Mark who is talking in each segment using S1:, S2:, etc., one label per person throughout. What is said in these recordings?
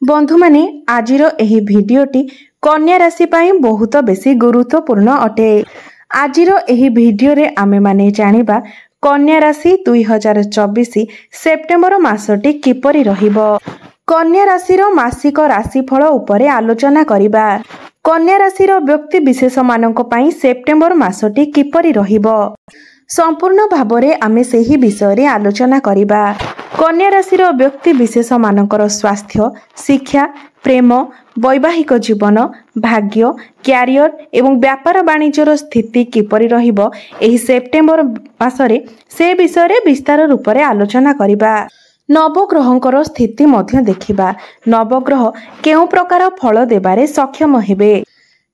S1: बंधु माने आजिर एही भिडियोटी कन्या राशि पाई बहुत बेसी गुरुत्वपूर्ण अटे। आजिर एही भिडियो रे आमे माने जानिबा कन्या राशि 2024 सेप्टेम्बर मासटी किपरि रहिबो। कन्या राशि मासिक राशिफल उपरे आलोचना करिबा। कन्या राशि व्यक्ति विशेष मानक पाई सेप्टेम्बर मासटी किपरि रहिबो संपूर्ण भाबरे आमे सेही विषय रे आलोचना करिबा। कन्या राशि व्यक्ति विशेष मानकर स्वास्थ्य, शिक्षा, प्रेम, वैवाहिक जीवन, भाग्य, क्यारियर एवं व्यापार वाणिज्यर स्थिति किपरि रहिबो एही सेप्टेम्बर मासरे से विषय रे विस्तार रूप रे आलोचना करिबा। नवग्रहंकर स्थिति मध्य देखिबा। नवग्रह केउ प्रकार फल देबारे सक्षम हेबे।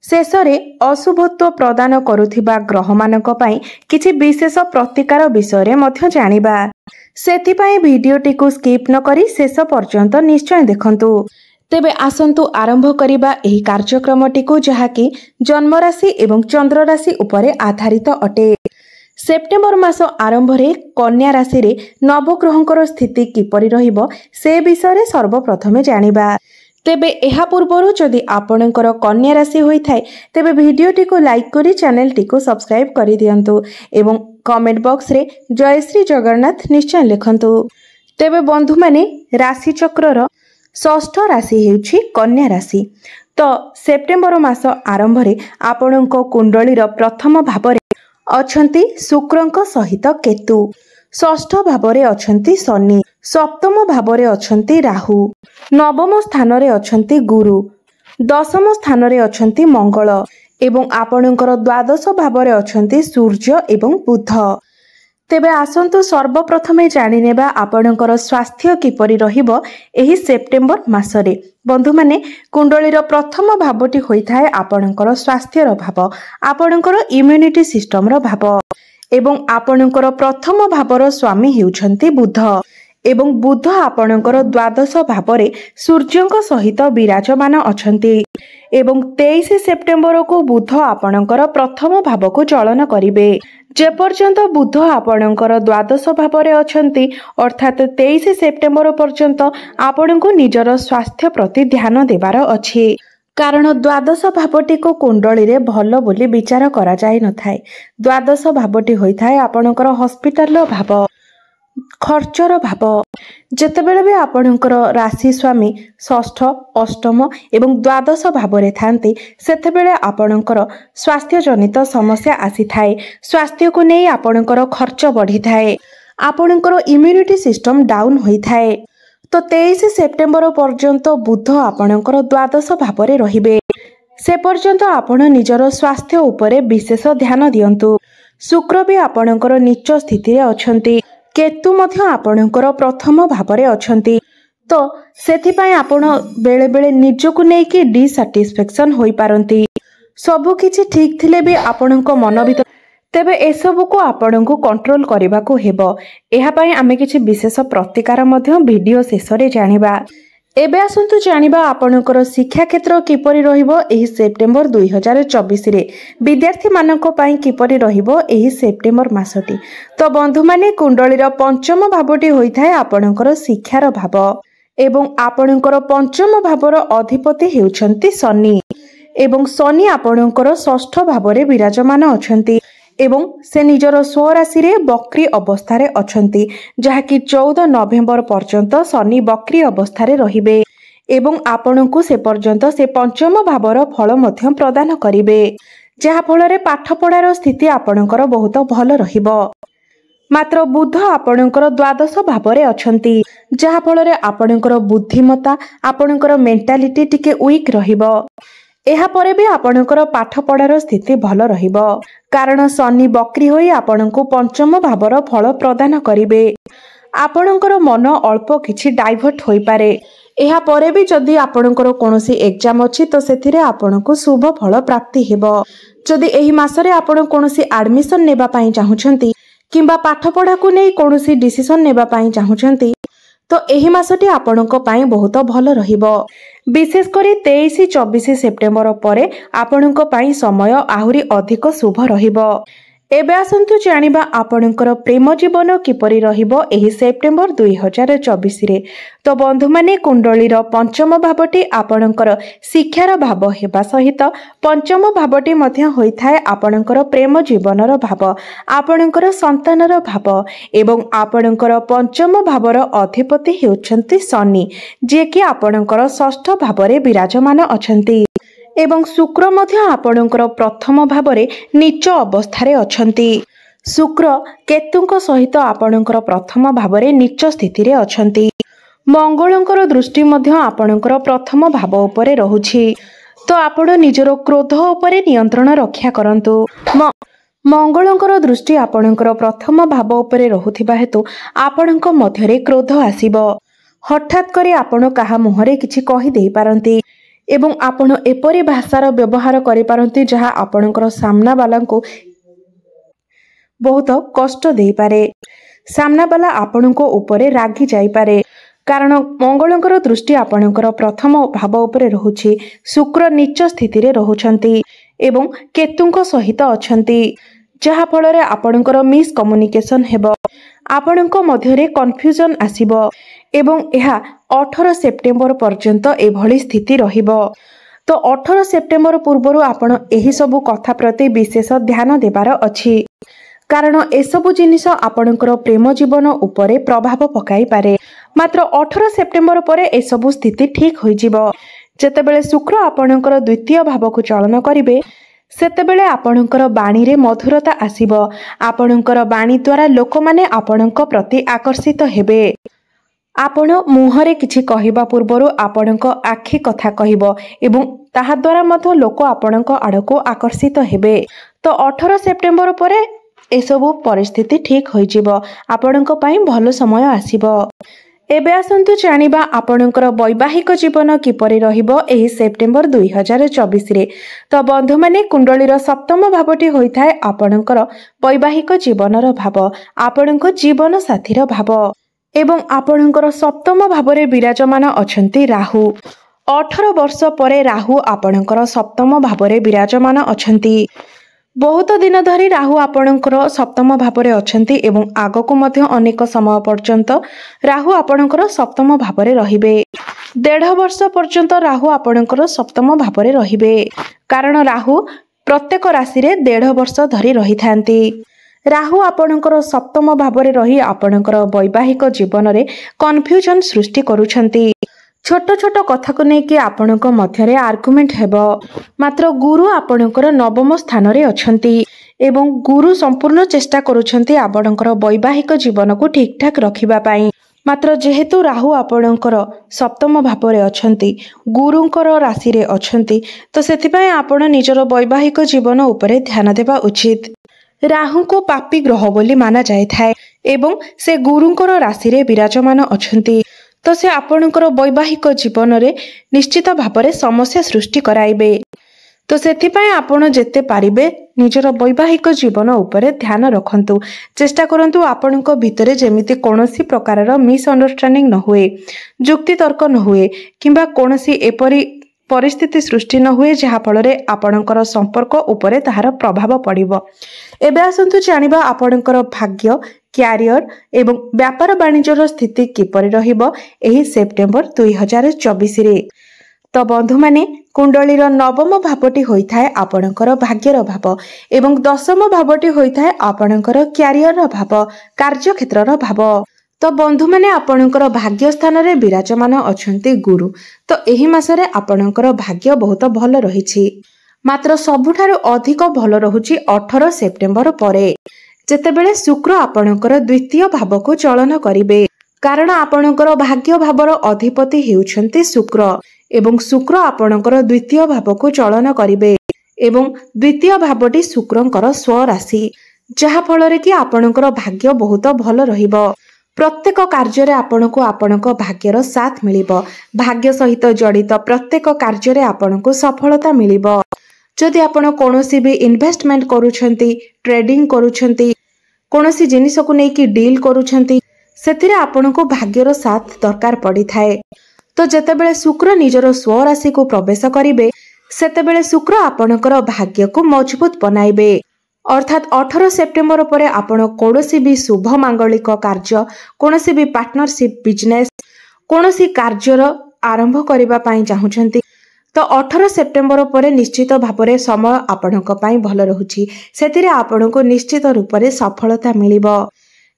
S1: शेषरे अशुभत्व प्रदान करुथिबा ग्रह मानक पाई किछि विशेष प्रतिकार विषय रे मध्य जानिबा। सेथिपाई भिडियोटी को स्किप न करी शेष पर्यंत निश्चय देखंतु। तेबे आसंतु आरंभ करिबा एही कार्यक्रमटी को जहाकी जन्म राशि एवं चंद्र राशि उपरे आधारित अटे। सेप्टेम्बर मास आरंभ रे कन्या राशि रे नवग्रहंकर स्थिति किपरि रहिबो से विषय रे सर्वप्रथमे जानिबा। तेबे एहा पूर्वरु जदि आपणकर कन्या राशि होई थाए तेबे भिडियोटी को लाइक करी चैनल टी को सब्सक्राइब करि दियंतु एवं कमेंट बॉक्स रे जय श्री जगन्नाथ निश्चय लिखंतु। तेबे बंधु माने राशि चक्रर षष्ठ राशि हेउछि कन्या राशि। तो सेप्टेम्बर मास आरंभ रे आपणक कुंडलीर प्रथम भाबरे अछंती शुक्रंक सहित केतु, षष्ठ भाबरे अछंती शनि, सप्तम भाबरे अछंती राहु, नवम स्थान रे अछंती गुरु, दशम स्थान रे अछंती मंगल एवं आपणकर द्वादश भाबरे अछंती सूर्य एवं बुध। तेबे आसंतु सर्वप्रथमे जानिनेबा आपणकर स्वास्थ्य किपरि रहिबो एही सेप्टेम्बर मासरे। बंधु माने कुंडलीर प्रथम भावटी होइथाय आपणकर स्वास्थ्यर भाव, आपणकर इम्यूनिटी सिस्टम रो भाव एवं आपणकर प्रथम भावर स्वामी हेउछंती बुध एवं बुध आपणकर द्वादश भावरे सूर्यंक सहित विराजमान अछंती एवं 23 सेप्टेम्बर को बुध आपणकर प्रथम भाव को चलन करिवे। जे पर्यंत बुध आपणकर द्वादश भावरे अछंती अर्थात 23 सेप्टेम्बर पर्यंत आपणको निजर स्वास्थ्य प्रति ध्यान देबार अछि। कारण द्वादश भावटी को कुंडली रे भल बोली विचार करा जाय न थाए। द्वादश भावटी होई थाए आपणकर हॉस्पिटल रो भाव, खर्चर भाव। जेतेबेले भी आपणकर राशि स्वामी षष्ठ, अष्टम एवं द्वादश भावरे थांती सेतेबेले आपणकर स्वास्थ्य जनित समस्या आसी थाए। स्वास्थ्य को नै आपणकर खर्च बढ़ी थाए, आपणकर इम्यूनिटी सिस्टम डाउन होई थाए। तो 23 सेप्टेम्बर पर्यंत बुध आपणकर द्वादश भावरे रहिबे। से पर्यंत आपण निजर स्वास्थ्य उपरे विशेष ध्यान दियंतु। शुक्र भी आपणकर नीच स्थिति रे अछंती, केतु मध्य आपणकर प्रथम भावरे अछंती। तो सेथिपाई आपण बेले बेले निजको नै कि डिसैटिस्फैक्शन होई पारंती। सब किछि ठीक थिले भी आपणक मन भीतर तेबे एसबु को आपण को कंट्रोल करने को हेबो। एहा पई आमे किछि विशेष प्रतिकार मध्य वीडियो शेष रे जानिबा। एबे आसंतु जानिबा आपणकर शिक्षा क्षेत्र किपरि रहिबो एही सेप्टेम्बर 2024 रे विद्यार्थी मानक पई किपरि रहिबो एही सेप्टेम्बर मासटी। तो बंधु माने कुंडलीर पंचम भावटी होई थाए आपणकर शिक्षार भाव एवं आपणकर पंचम भावर अधिपति हेउछंती शनि एवं शनि आपणकर षष्ठ भावरे विराजमान अछंती एवं से निजर स्वराशि रे बक्री अवस्था रे अछंती, जहाकी 14 नवेम्बर पर्यंत शनि बक्री अवस्था रे रहिबे एवं आपणकु से पर्यंत से पंचम भावर फल मध्य प्रदान करिवे, जहा फल रे पाठ पढ़ार स्थिति आपणकर बहुत भल रहिबो। मात्र बुध आपणकर द्वादश भावरे अछंती, जहा फल रे आपणकर बुद्धिमत्ता आपणकर मेंटालिटी टिके वीक रहिबो। एहा परे भी आपणकर पाठ पढ़ार स्थिति भल रहिबो, कारण शनि बक्री होई आपणको पंचम भावर फल प्रदान करिवे। आपणकर मन अल्प किछि डाइवर्ट होई पारे। एहा परे भी जदि आपणकर कोनोसी एग्जाम अछि तो सेथिरे आपणको शुभ फल प्राप्ति हेबो। जदि एही मासरे आपण कोनोसी एडमिशन नेबा पई चाहुछंती किंबा पाठ पढ़ा को नै कोनोसी डिसिजन नेबा पई चाहुछंती तो एही मासटी आपणको पई बहुत भल रहिबो। विशेष करी 23-24 सेप्टेम्बर परे आपणको पई समय आहुरी अधिक शुभ रहिबो। एबे आसंतु जानिबा आपणकर प्रेम जीवन किपरि रहिबो एही सेप्टेम्बर 2024 रे। तो बंधु माने कुंडलीर पंचम भावटी आपणकर शिक्षार भाव हेबा सहित पंचम भावटी मध्य होइथाय आपणकर प्रेम जीवनर भाव, आपणकर संतानर भाव एवं आपणकर पंचम भावर अधिपति हेउछन्ति शनि, जे कि आपणकर षष्ठ भावरे विराजमान अछन्ति एवं शुक्र मध्य आपणकर प्रथम भावरे नीच अवस्थारे अछन्ति। शुक्र केतुंक सहित आपणकर प्रथम भावरे नीच स्थिति रे अछन्ति। मंगलंकर दृष्टि मध्य आपणकर प्रथम भाव उपरे रहुछि। तो आपण निजर क्रोध उपरे नियंत्रण रक्षा करंतु। मंगलंकर दृष्टि आपणकर प्रथम भाव उपरे रहुथिबा हेतु आपणक मध्यरे क्रोध आसीबो। हठात करे आपण काहा मुहरे किछि कहि देई पारंती एवं आपण एपरि भाषार व्यवहार करि पारंती जहा आपणकर सामना वालांको बहुत कष्ट देई पारे। सामना वाला आपणको उपरे रागी जाई पारे, कारण मंगलंकर दृष्टि आपणकर प्रथम भाव उपरे रहुछि। शुक्र नीच स्थिति रे रहुछंती एवं केतुंक सहित अछंती, जहा फଳରେ आपणकर मिस कम्युनिकेशन हेबो, आपणक मध्यरे कन्फ्यूजन आसीबो एवं एहा 18 सेप्टेम्बर पर्यंत एभली स्थिति रहिबो। तो 18 सेप्टेम्बर पूर्वरु आपण एही सबु कथा प्रति विशेष ध्यान देबार अछि, कारण एसबु जिनिस आपणकर प्रेम जीवन उपरे प्रभाव पकाई पारे। मात्र 18 सेप्टेम्बर परे एसबु स्थिति ठीक होई जिवो। जेतेबेले शुक्र आपणकर द्वितीय भावकु चलन करिवे, सेतेबेले आपणकर बाणी रे मधुरता आसीबो। आपणकर बाणी द्वारा लोकमाने आपणक प्रति आकर्षित हेबे। आपण मुहरे किछि कहिबा पूर्वरु आपणक आखि कथा कहिबो एवं ताहा द्वारा मध्य लोक आपणक आडको आकर्षित हेबे। तो 18 सेप्टेम्बर परे एसबु परिस्थिति ठीक होई जिवो, आपणक पई भलो समय आसीबो। एबे आसंतु जानिबा आपणकर वैवाहिक जीवन किपरि रहिबो एही सेप्टेम्बर 2024 रे। तो बंधु माने कुंडलीर सप्तम भावटी होइथाय आपणकर वैवाहिक जीवनर भाव, आपणक जीवन साथीर भाव एवं आपणकर सप्तम भावरे विराजमान अछंती राहु। 18 वर्ष परे राहु आपणकर सप्तम भावरे विराजमान अछंती। बहुत दिन धरी राहु आपणकर सप्तम भावरे अछंती एवं आगकु मध्य अनेक समय पर्यंत राहु आपणकर सप्तम भावरे रहिबे। 1.5 वर्ष पर्यंत राहु आपणकर सप्तम भावरे रहिबे, कारण राहु प्रत्येक राशि रे 1.5 वर्ष धरी रहिथांती। राहु आपणकर सप्तम भावरे रही आपणकर वैवाहिक जीवन रे कन्फ्यूजन सृष्टि करूछंती। छोट छोट कथा को नेकी आपणक मध्यरे आर्गुमेंट हेबो। मात्र गुरु आपणकर नवम स्थान रे अछंती एवं गुरु संपूर्ण चेष्टा करूछंती आपणकर वैवाहिक जीवन को ठीक ठाक रखिबा पाई। मात्र जेहेतु राहु आपणकर सप्तम भावरे अछंती, गुरुंकर राशि रे अछंती, तो सेथिपाई आपण निजर वैवाहिक जीवन उपरे ध्यान देबा उचित। राहु को पापी ग्रह बोली माना जाय थाए एवं से गुरुंकर राशि रे विराजमान अछंती, तो से आपणकर वैवाहिक जीवन रे निश्चित भावरे समस्या सृष्टि कराइबे। तो सेथिपाई आपण जेते पारिबे निजर वैवाहिक जीवन उपरे ध्यान रखंतु। चेष्टा करंतु आपणक भितरे जेमिति कोनोसी प्रकारर मिसअंडरस्टैंडिंग न हुए, जुक्ति तर्क न हुए किंबा कोनोसी एपरि परिस्थिति सृष्टि न हुए जहा फଳରେ आपणकर संपर्क उपरे ताहार प्रभाव पड़िबो। एबे आसंतु जानिबा आपणकर भाग्य, क्यारियर एवं व्यापार वाणिज्यर स्थिति किपरि रहिबो एही सेप्टेम्बर 2024 रे। तो बंधु माने कुंडलीर नवम भावटी होइथाय आपणकर भाग्यर भाव एवं दशम भावटी होइथाय आपणकर क्यारियर भाव, कार्यक्षेत्रर भाव। तो बंधु माने आपणकर भाग्य स्थान रे विराजमान अछंती गुरु। तो एही मासरे आपणकर भाग्य बहुत भल रहिछि। मात्र सबुठारु अधिक भल रहुछि 18 सेप्टेम्बर परे, जेतेबेले शुक्र आपणकर द्वितीय भावको चलन करिवे। कारण आपणकर भाग्य भावर अधिपति हेउछंती शुक्र एवं शुक्र आपणकर द्वितीय भावको चलन करिवे एवं द्वितीय भावटी शुक्रंकर स्वराशि, जहा फଳରେ कि आपणकर भाग्य बहुत भल रहिबो। प्रत्येक कार्य रे आपनको आपणक भाग्यर साथ मिलिबो। भाग्य सहित जड़ित प्रत्येक कार्य रे आपनको सफलता मिलिबो। जदि आपण कोनोसी भी इन्वेस्टमेंट करूछंती, ट्रेडिंग करूछंती, कोनोसी जिनिस को नेकी डील करूछंती, सेथिरे आपनको भाग्यर साथ दरकार पड़ी थाए। तो जेतेबेले शुक्र निजर स्वराशि को प्रवेश करिवे, सेतेबेले शुक्र आपणकर भाग्य को मजबूत बनाइबे। अर्थात 18 सेप्टेम्बर पर आपण कौनसी भी शुभ मांगलिक कार्य कौनसी भी पार्टनरशिप बिजनेस कौनसी कार्यर आरंभ करने चाहूँगी तो 18 सेप्टेम्बर पर निश्चित भाव में समय आपणक भल रहुछि सेतिरे आपणको निश्चित रूप से सफलता मिलिबो।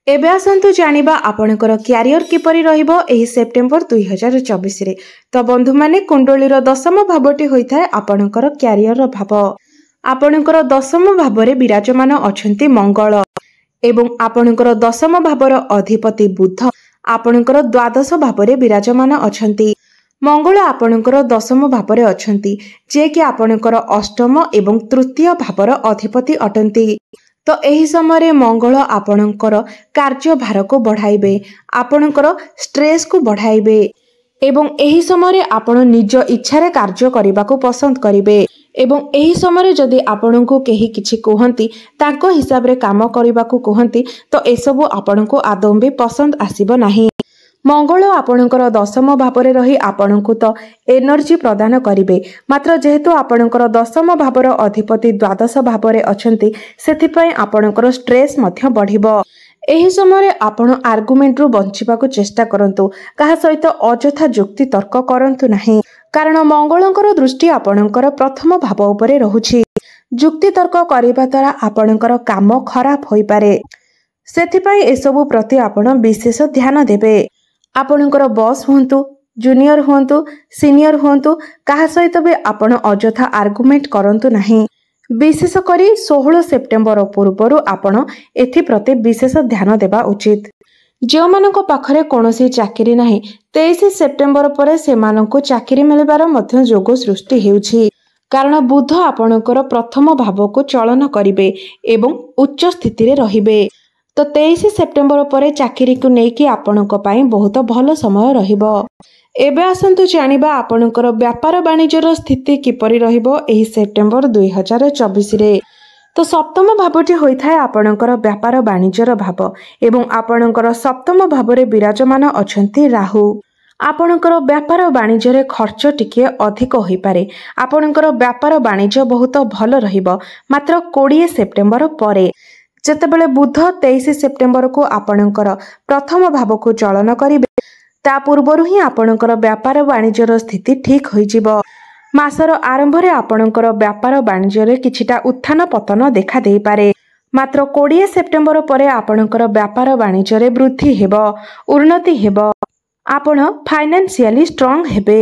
S1: एबे आसंतु जानिबा आपणकर क्यारियर किपरि रहिबो एही सेप्टेम्बर 2024 रे। तो बंधु माने कुंडलीर दशम भावटी होइथाय आपणकर क्यारियर भाव। आपणकर दशम भाव रे विराजमान अछंती मंगल एवं आपणकर दशम भावर अधिपति बुध आपणकर द्वादश भाव रे विराजमान अछंती। मंगल आपणकर दशम भाव रे अछंती जे कि आपणकर अष्टम एवं तृतीय भावर अधिपति अटंती। तो एही समय मंगल आपणकर कार्यभार को बढ़ाइबे आपणकर स्ट्रेस को बढ़ाइबे एवं एही समय आपण निज इच्छारे कार्य करने को पसंद करिवे एवं एही समय जदि आपणको केही किछि कहंती ताको हिसाब रे काम करने को कहंती तो एसबु आपणको आदौ भी पसंद आसीबो नाही। मंगल आपणकर दशम भाव रे रही आपणको तो एनर्जी प्रदान करिवे मात्र जेहेतु आपणकर दशम भावर अधिपति द्वादश भाव रे अछंती सेथिपय आपणकर स्ट्रेस मध्य बढ़िबो। एही समय आपण आर्गुमेंट रु बंचिबाकू चेष्टा करंतु कहा सहित अजथा जुक्ति तर्क करंतु नाही कारण मंगलंकर दृष्टि आपणकर प्रथम भाव उपरे रहुछि। जुक्ति तर्क करिबा द्वारा आपणकर काम खराब होई पारे सेथिपय एसबु प्रति आपण विशेष ध्यान देबे। आपणकर बॉस हुंतु जूनियर हुंतु सीनियर हुंतु कहा सहित भी आपण अजथा आर्गुमेंट करंतु नाही। विशेष करी 16 सेप्टेम्बर पूर्व आपण एथि प्रति विशेष ध्यान देबा उचित। जो मानक पाखरे कोनोसी चाकरी नाही 23 सेप्टेम्बर पर सेमानकु चाकरी मिलबार मध्य जोग सृष्टि हेउछि कारण बुध आपणकर प्रथम भाव को चलन करिवे एवं उच्च स्थिति रे रहिबे। तो 23 सेप्टेम्बर पर चाकरी को नेकी आपणक पई बहुत भल समय रहिबो। एबे आसंतु जानिबा आपणकर व्यापार वाणिज्यर स्थिति किपरि रहिबो एही सेप्टेम्बर 2024 रे। तो सप्तम भावटी होइथाय आपणकर व्यापार वाणिज्यर भाव एवं आपणकर सप्तम भाव रे विराजमान अछंती राहु। आपणकर व्यापार वाणिज्य खर्च टिके अधिक होई पारे आपणकर व्यापार वाणिज्य बहुत भल रहिबो मात्र 20 सेप्टेम्बर परे जेतेबेले बुध 23 सेप्टेम्बर को आपणकर प्रथम भाव को चलन करिवे ता पूर्वरु ही आपणकर व्यापार वाणिज्यर स्थिति ठीक होई जिवो। मासर आरंभ रे आपणकर व्यापार वाणिज्य किछिटा उत्थान पतन देखा देई पारे मात्र 20 सेप्टेम्बर परे आपणकर व्यापार वाणिज्य वृद्धि हेबो उन्नति हेबो आपण फाइनेंशियली स्ट्रांग हेबे।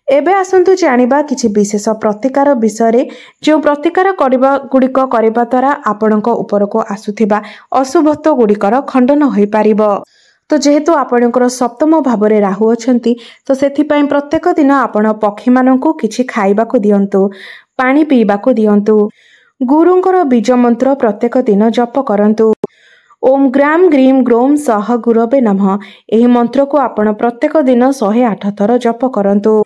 S1: एबे आसंतु जानिबा किछि विशेष प्रतिकार विषय जो प्रतिकार गुड़िक करबा द्वारा आपणक ऊपर को आसुथिबा अशुभत्व गुड़िकर खंडन होई पारिबो। तो जेहेतु आपणकर सप्तम भाव रे राहु अछंती तो सेथिपई प्रत्येक दिन आपण पक्षी माननकु किछि खाइबाकू दियंतु पानी पीबाकू दियंतु गुरुंकर बीज मंत्र प्रत्येक दिन जप करंतु ओम ग्राम ग्रीम ग्रोम सह गुरवे नमः एही मंत्र को आपण प्रत्येक दिन 108 थर जप करंतु।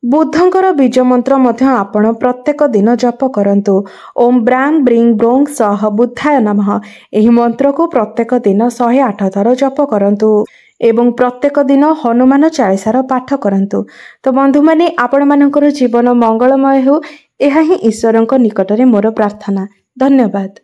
S1: बुद्धंकर बीज मंत्र मध्य आपण प्रत्येक दिन जप करंतु ओम ब्राम ब्रिंग ब्रोंग सह बुद्धाय नमः एही मंत्र को प्रत्येक दिन 108 थर जप करंतु एवं प्रत्येक दिन हनुमान चालीसार पाठ करंतु। तो बंधु माने आपण मानकर जीवन मंगलमय हो एहा ही ईश्वरंक निकटरे मोर प्रार्थना। धन्यवाद।